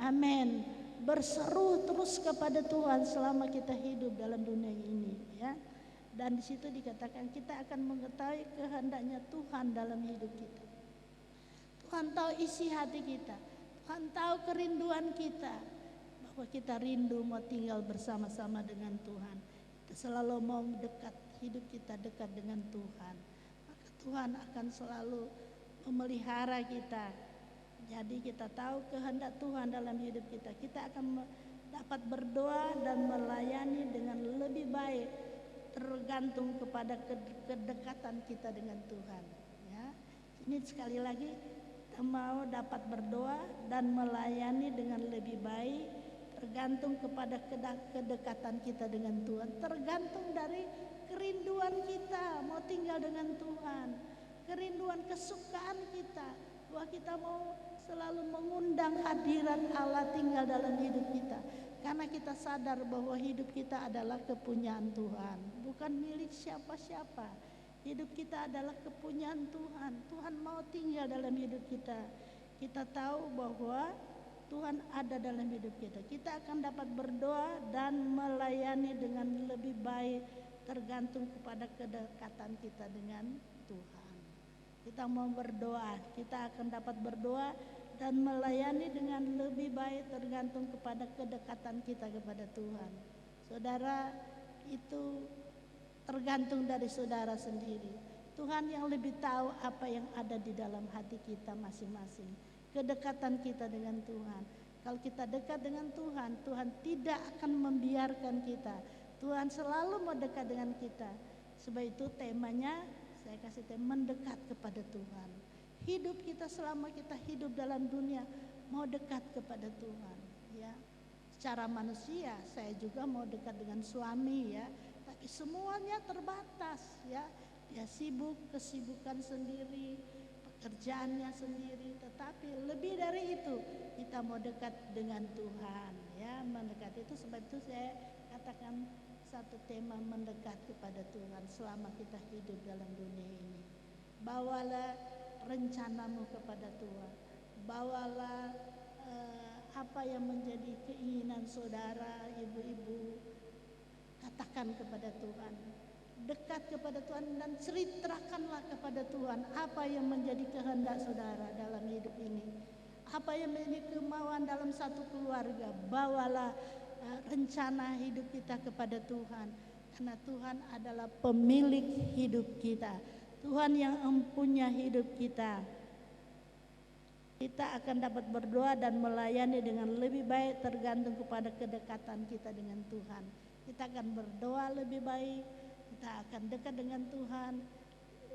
amin. Berseru terus kepada Tuhan selama kita hidup dalam dunia ini, ya. Dan di situ dikatakan kita akan mengetahui kehendaknya Tuhan dalam hidup kita. Tuhan tahu isi hati kita, Tuhan tahu kerinduan kita, bahwa kita rindu mau tinggal bersama-sama dengan Tuhan. Kita selalu mau dekat, hidup kita dekat dengan Tuhan. Maka Tuhan akan selalu memelihara kita. Jadi kita tahu kehendak Tuhan dalam hidup kita. Kita akan dapat berdoa dan melayani dengan lebih baik tergantung kepada kedekatan kita dengan Tuhan. Ya, ini sekali lagi kita mau dapat berdoa dan melayani dengan lebih baik tergantung kepada kedekatan kita dengan Tuhan. Tergantung dari kerinduan kita mau tinggal dengan Tuhan, kerinduan kesukaan kita bahwa kita mau selalu mengundang hadirat Allah tinggal dalam hidup kita. Karena kita sadar bahwa hidup kita adalah kepunyaan Tuhan, bukan milik siapa-siapa. Hidup kita adalah kepunyaan Tuhan. Tuhan mau tinggal dalam hidup kita. Kita tahu bahwa Tuhan ada dalam hidup kita. Kita akan dapat berdoa dan melayani dengan lebih baik tergantung kepada kedekatan kita dengan Tuhan. Kita mau berdoa, kita akan dapat berdoa dan melayani dengan lebih baik tergantung kepada kedekatan kita kepada Tuhan. Saudara, itu tergantung dari saudara sendiri. Tuhan yang lebih tahu apa yang ada di dalam hati kita masing-masing. Kedekatan kita dengan Tuhan. Kalau kita dekat dengan Tuhan, Tuhan tidak akan membiarkan kita. Tuhan selalu mau dekat dengan kita. Sebab itu temanya saya kasih tema mendekat kepada Tuhan. Hidup kita selama kita hidup dalam dunia mau dekat kepada Tuhan, ya. Secara manusia saya juga mau dekat dengan suami, ya. Tapi semuanya terbatas, ya. Dia sibuk, kesibukan sendiri, pekerjaannya sendiri. Tetapi lebih dari itu kita mau dekat dengan Tuhan, ya. Mendekat itu sebab itu saya katakan satu tema mendekat kepada Tuhan selama kita hidup dalam dunia ini. Bawalah rencanamu kepada Tuhan. Bawalah apa yang menjadi keinginan saudara, ibu-ibu, katakan kepada Tuhan. Dekat kepada Tuhan dan ceritakanlah kepada Tuhan apa yang menjadi kehendak saudara dalam hidup ini. Apa yang menjadi kemauan dalam satu keluarga. Bawalah rencana hidup kita kepada Tuhan. Karena Tuhan adalah pemilik hidup kita. Tuhan yang mempunyai hidup kita. Kita akan dapat berdoa dan melayani dengan lebih baik tergantung kepada kedekatan kita dengan Tuhan. Kita akan berdoa lebih baik, kita akan dekat dengan Tuhan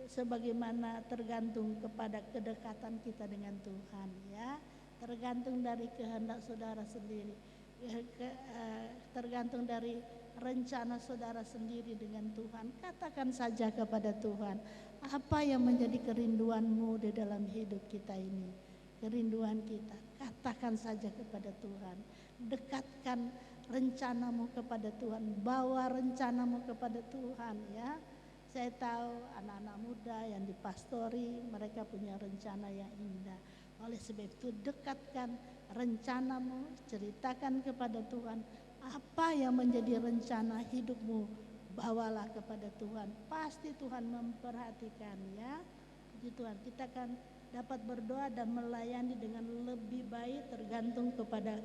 sebagaimana tergantung kepada kedekatan kita dengan Tuhan, ya. Tergantung dari kehendak saudara sendiri, tergantung dari rencana saudara sendiri dengan Tuhan. Katakan saja kepada Tuhan, apa yang menjadi kerinduanmu di dalam hidup kita ini, kerinduan kita. Katakan saja kepada Tuhan, dekatkan rencanamu kepada Tuhan, bawa rencanamu kepada Tuhan, ya. Saya tahu anak-anak muda yang dipastori mereka punya rencana yang indah. Oleh sebab itu dekatkan rencanamu, ceritakan kepada Tuhan apa yang menjadi rencana hidupmu, bawalah kepada Tuhan. Pasti Tuhan memperhatikan, ya. Puji Tuhan, kita akan dapat berdoa dan melayani dengan lebih baik tergantung kepada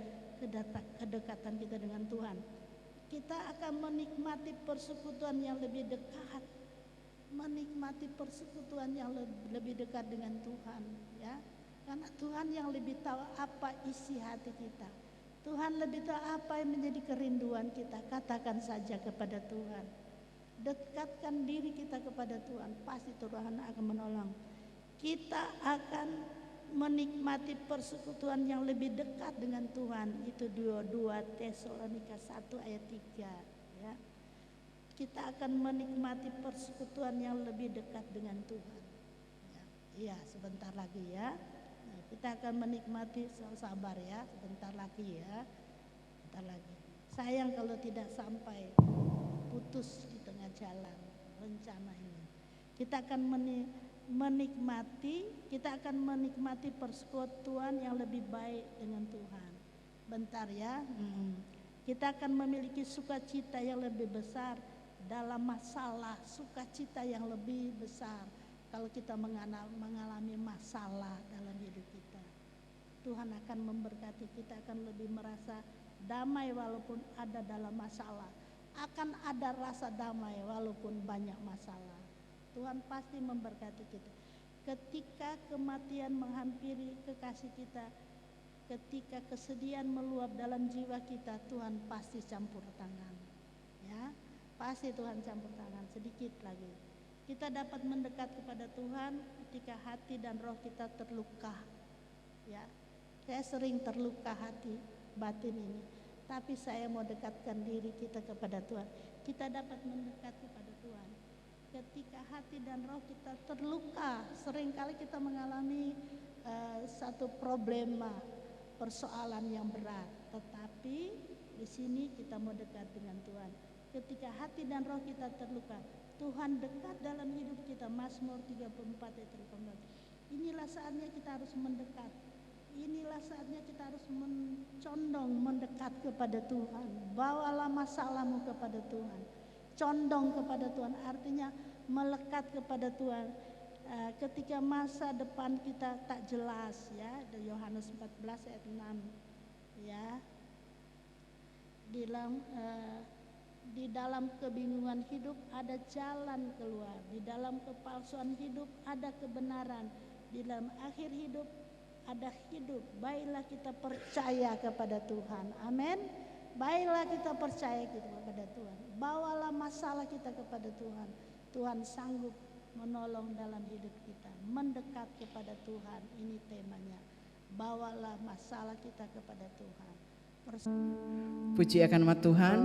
kedekatan kita dengan Tuhan. Kita akan menikmati persekutuan yang lebih dekat, menikmati persekutuan yang lebih dekat dengan Tuhan, ya. Karena Tuhan yang lebih tahu apa isi hati kita. Tuhan lebih tahu apa yang menjadi kerinduan kita. Katakan saja kepada Tuhan. Dekatkan diri kita kepada Tuhan, pasti Tuhan akan menolong. Kita akan menikmati persekutuan yang lebih dekat dengan Tuhan. Itu 2 Tesalonika 1 ayat 3, ya. Kita akan menikmati persekutuan yang lebih dekat dengan Tuhan. Iya, sebentar lagi, ya. Nah, kita akan menikmati, sabar ya, sebentar lagi, ya. Sebentar lagi. Sayang kalau tidak sampai, putus di tengah jalan rencana ini. Kita akan menikmati persekutuan yang lebih baik dengan Tuhan. Bentar ya. Kita akan memiliki sukacita yang lebih besar dalam masalah, sukacita yang lebih besar kalau kita mengalami masalah dalam hidup kita. Tuhan akan memberkati, kita akan lebih merasa damai walaupun ada dalam masalah. Akan ada rasa damai walaupun banyak masalah. Tuhan pasti memberkati kita. ketika kematian menghampiri kekasih kita, ketika kesedihan meluap dalam jiwa kita, Tuhan pasti campur tangan. Ya, pasti Tuhan campur tangan. Sedikit lagi, kita dapat mendekat kepada Tuhan ketika hati dan roh kita terluka. Ya, saya sering terluka hati batin ini, tapi saya mau dekatkan diri kita kepada Tuhan. Kita dapat mendekat kepada Tuhan ketika hati dan roh kita terluka. Seringkali kita mengalami satu problema, persoalan yang berat, tetapi di sini kita mau dekat dengan Tuhan. Ketika hati dan roh kita terluka, Tuhan dekat dalam hidup kita. Mazmur 34 ayat 18. Inilah saatnya kita harus mendekat. Inilah saatnya kita harus mencondong mendekat kepada Tuhan. Bawalah masalahmu kepada Tuhan. Condong kepada Tuhan artinya melekat kepada Tuhan. Ketika masa depan kita tak jelas, ya, Yohanes 14 ayat 6, ya, di dalam kebingungan hidup ada jalan keluar, di dalam kepalsuan hidup ada kebenaran, di dalam akhir hidup ada hidup. Baiklah kita percaya kepada Tuhan, amin. Baiklah kita percaya kepada Tuhan. Bawalah masalah kita kepada Tuhan. Tuhan sanggup menolong dalam hidup kita. Mendekat kepada Tuhan, ini temanya. Bawalah masalah kita kepada Tuhan. Puji akan nama Tuhan.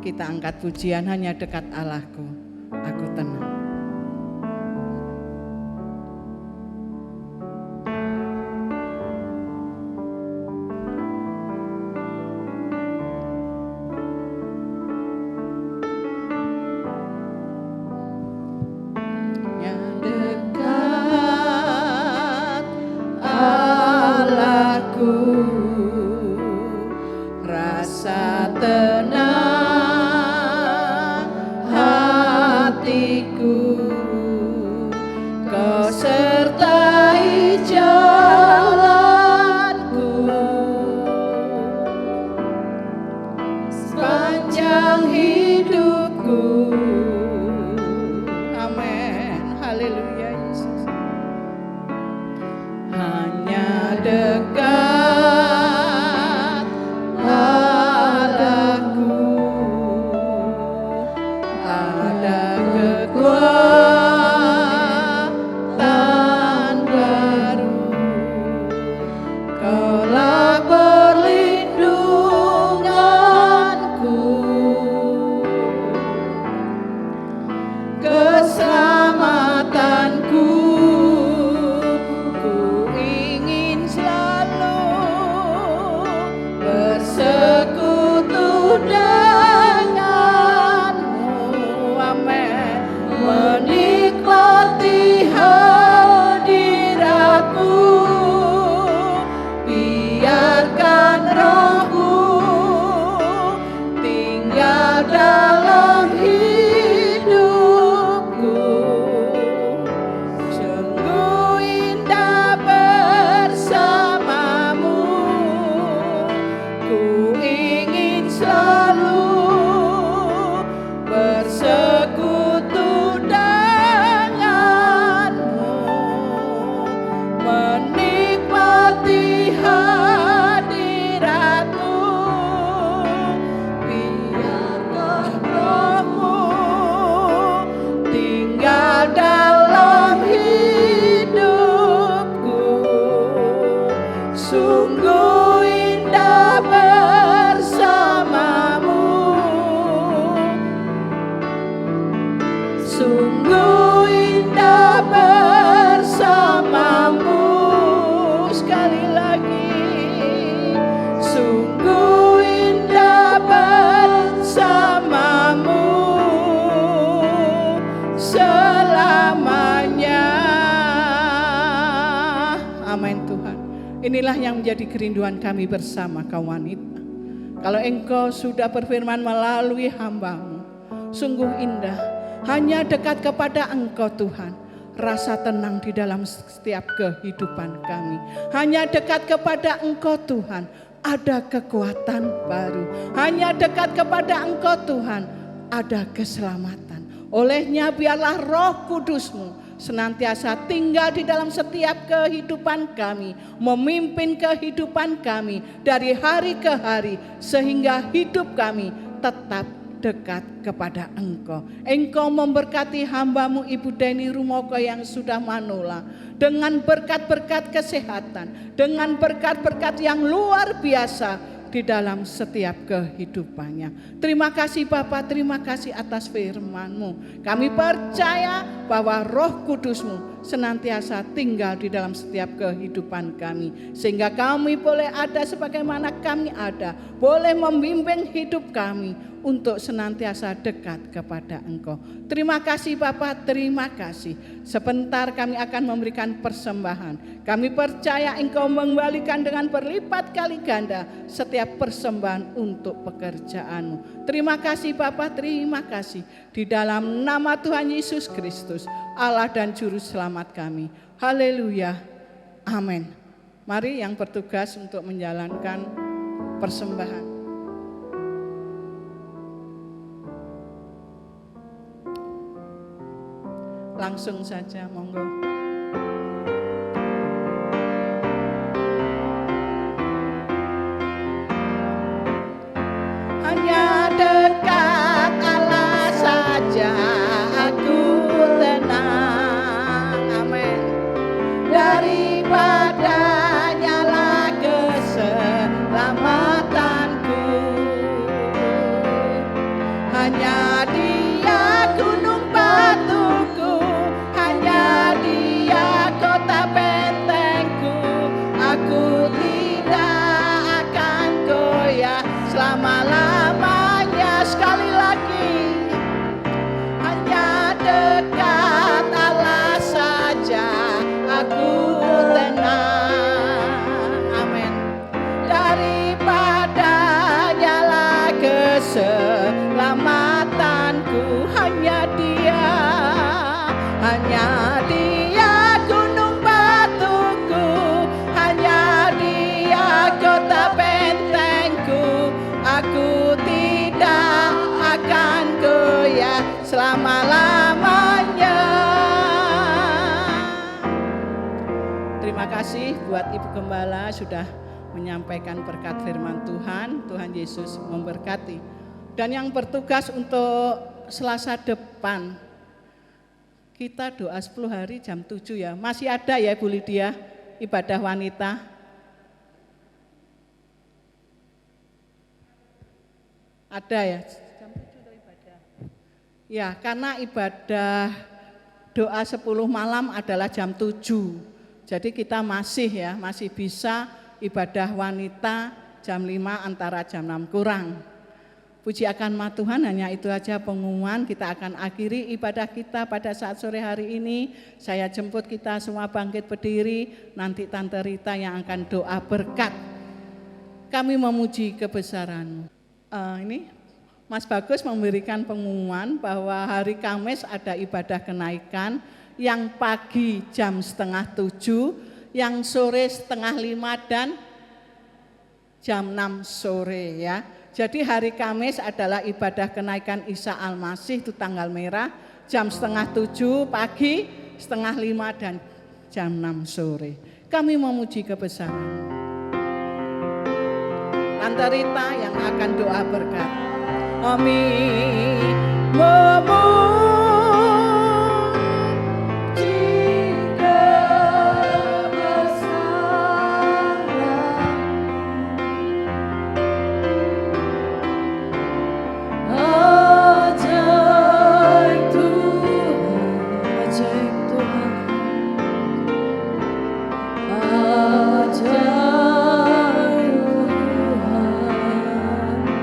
Kita angkat pujian, hanya dekat Allahku, aku tenang. Inilah yang menjadi kerinduan kami bersama kaum wanita. Kalau engkau sudah berfirman melalui hamba-Mu, sungguh indah, hanya dekat kepada Engkau Tuhan, rasa tenang di dalam setiap kehidupan kami. Hanya dekat kepada Engkau Tuhan, ada kekuatan baru. Hanya dekat kepada Engkau Tuhan, ada keselamatan. Olehnya biarlah Roh Kudus-Mu senantiasa tinggal di dalam setiap kehidupan kami, memimpin kehidupan kami dari hari ke hari, sehingga hidup kami tetap dekat kepada Engkau. Engkau memberkati hamba-Mu Ibu Deni Rumoko yang sudah manula dengan berkat-berkat kesehatan, dengan berkat-berkat yang luar biasa di dalam setiap kehidupannya. Terima kasih Bapa, terima kasih atas firman-Mu. Kami percaya bahwa Roh Kudus-Mu senantiasa tinggal di dalam setiap kehidupan kami, sehingga kami boleh ada sebagaimana kami ada, boleh membimbing hidup kami untuk senantiasa dekat kepada Engkau. Terima kasih Bapa, terima kasih. Sebentar kami akan memberikan persembahan. Kami percaya Engkau mengembalikan dengan berlipat kali ganda setiap persembahan untuk pekerjaan-Mu. Terima kasih Bapa, terima kasih. Di dalam nama Tuhan Yesus Kristus, Allah dan Juru Selamat kami. Haleluya. Amin. Mari yang bertugas untuk menjalankan persembahan. Langsung saja, monggo. Hanya dekat Allah saja aku tenang, amin. Daripadanya lah keselamatanku. Hanya Dia gunung batuku, hanya Dia kota bentengku. Aku tidak akan goyah selama-lamanya. Sekali lagi, hanya dekat Allah saja aku tenang, amin. Daripadanya lah keselamatanku. Hanya Dia gunung batuku, hanya Dia kota bentengku. Aku tidak akan goyah selama-lamanya. Terima kasih buat Ibu Gembala sudah menyampaikan berkat firman Tuhan. Tuhan Yesus memberkati. Dan yang bertugas untuk Selasa depan, kita doa 10 hari jam 7 ya. Masih ada ya Bu Lydia, ibadah wanita? Ada ya? Jam 7 untuk ibadah. Ya, karena ibadah doa 10 malam adalah jam 7. Jadi kita masih bisa ibadah wanita jam 5 antara jam 6 kurang. Puji akan nama Tuhan, hanya itu aja pengumuman. Kita akan akhiri ibadah kita pada saat sore hari ini. Saya jemput kita semua bangkit berdiri. Nanti Tante Rita yang akan doa berkat. Kami memuji kebesaran-Mu. Ini Mas Bagus memberikan pengumuman bahwa hari Kamis ada ibadah kenaikan. Yang pagi jam 6:30, yang sore 4:30 dan jam 6 sore ya. Jadi hari Kamis adalah ibadah kenaikan Isa Al-Masih, itu tanggal merah, jam 6:30 pagi, 4:30 dan jam 6 sore. Kami memuji kebesaran. Tante Rita yang akan doa berkat. Amin.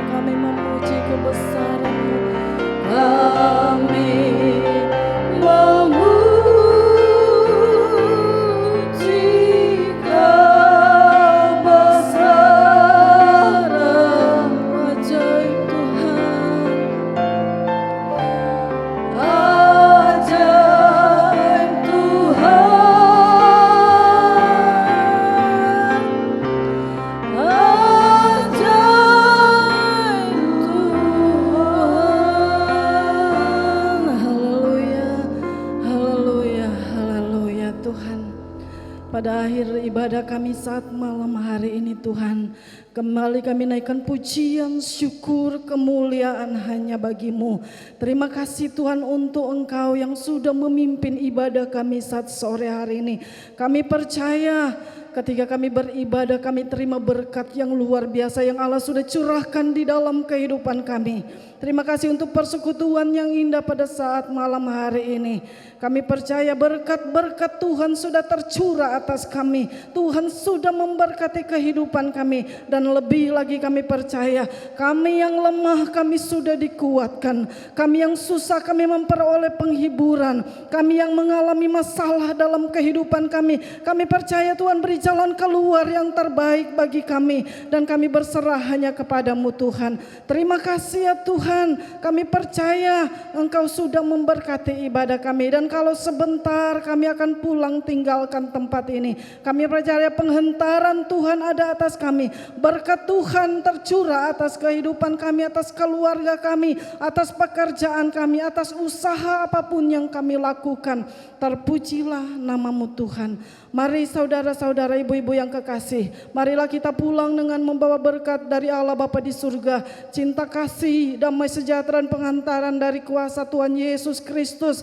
Kami memuji kebesaran-Mu. pada akhir ibadah kami saat malam hari ini Tuhan, kembali kami naikkan pujian, syukur, kemuliaan hanya bagi-Mu. Terima kasih Tuhan untuk Engkau yang sudah memimpin ibadah kami saat sore hari ini. Kami percaya ketika kami beribadah kami terima berkat yang luar biasa yang Allah sudah curahkan di dalam kehidupan kami. Terima kasih untuk persekutuan yang indah pada saat malam hari ini. Kami percaya berkat-berkat Tuhan sudah tercurah atas kami. Tuhan sudah memberkati kehidupan kami. Dan lebih lagi kami percaya kami yang lemah kami sudah dikuatkan. Kami yang susah kami memperoleh penghiburan. Kami yang mengalami masalah dalam kehidupan kami. Kami percaya Tuhan beri jalan keluar yang terbaik bagi kami. Dan kami berserah hanya kepadamu Tuhan. Terima kasih ya Tuhan. Kami percaya Engkau sudah memberkati ibadah kami. Dan kalau sebentar kami akan pulang tinggalkan tempat ini, kami percaya penghentaran Tuhan ada atas kami. Berkat Tuhan tercurah atas kehidupan kami, atas keluarga kami, atas pekerjaan kami, atas usaha apapun yang kami lakukan. Terpujilah namamu Tuhan. Mari saudara-saudara, ibu-ibu yang kekasih, marilah kita pulang dengan membawa berkat dari Allah Bapa di surga, cinta kasih, damai sejahtera dan pengantaran dari kuasa Tuhan Yesus Kristus,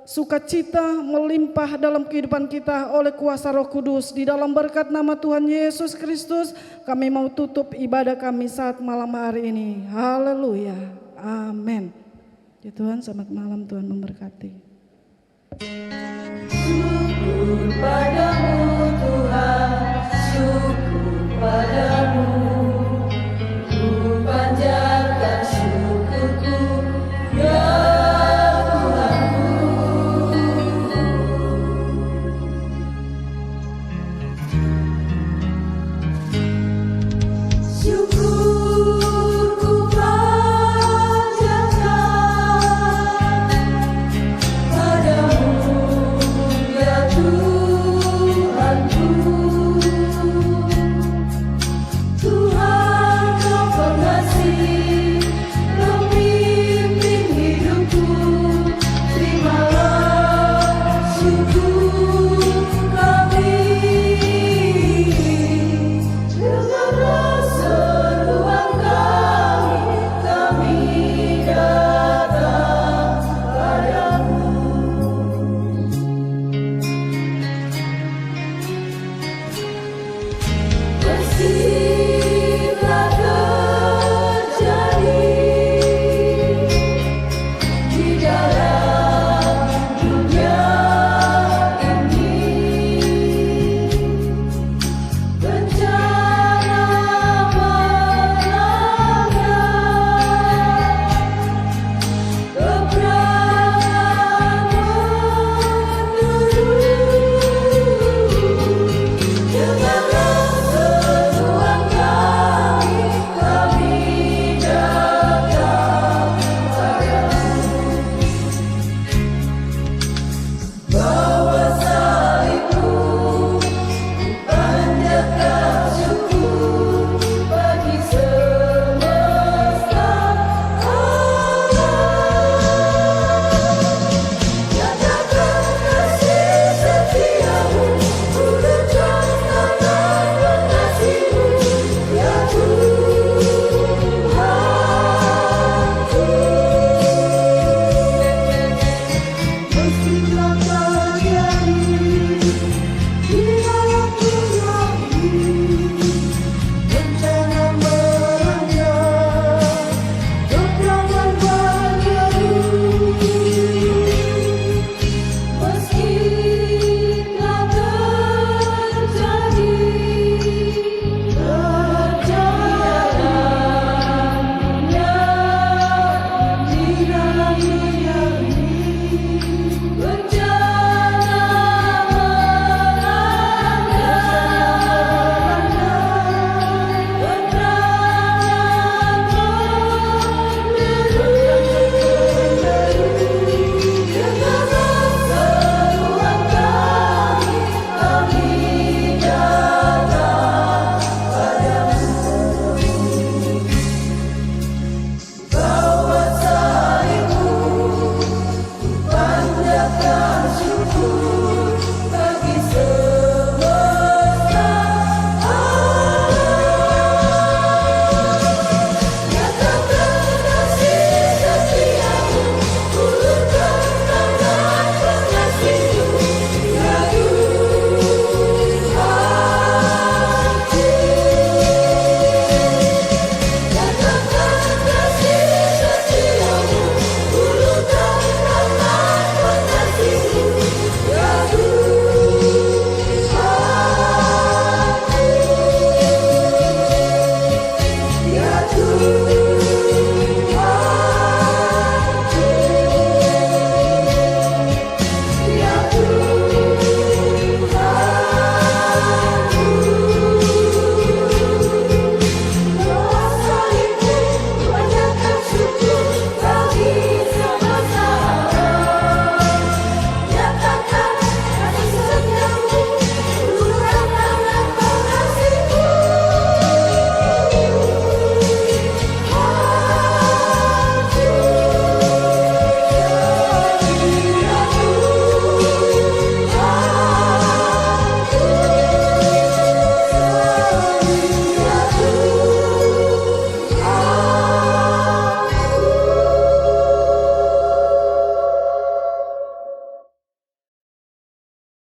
sukacita melimpah dalam kehidupan kita oleh kuasa Roh Kudus. Di dalam berkat nama Tuhan Yesus Kristus, kami mau tutup ibadah kami saat malam hari ini. Haleluya, amin. Ya Tuhan, selamat malam, Tuhan memberkati. Syukur padamu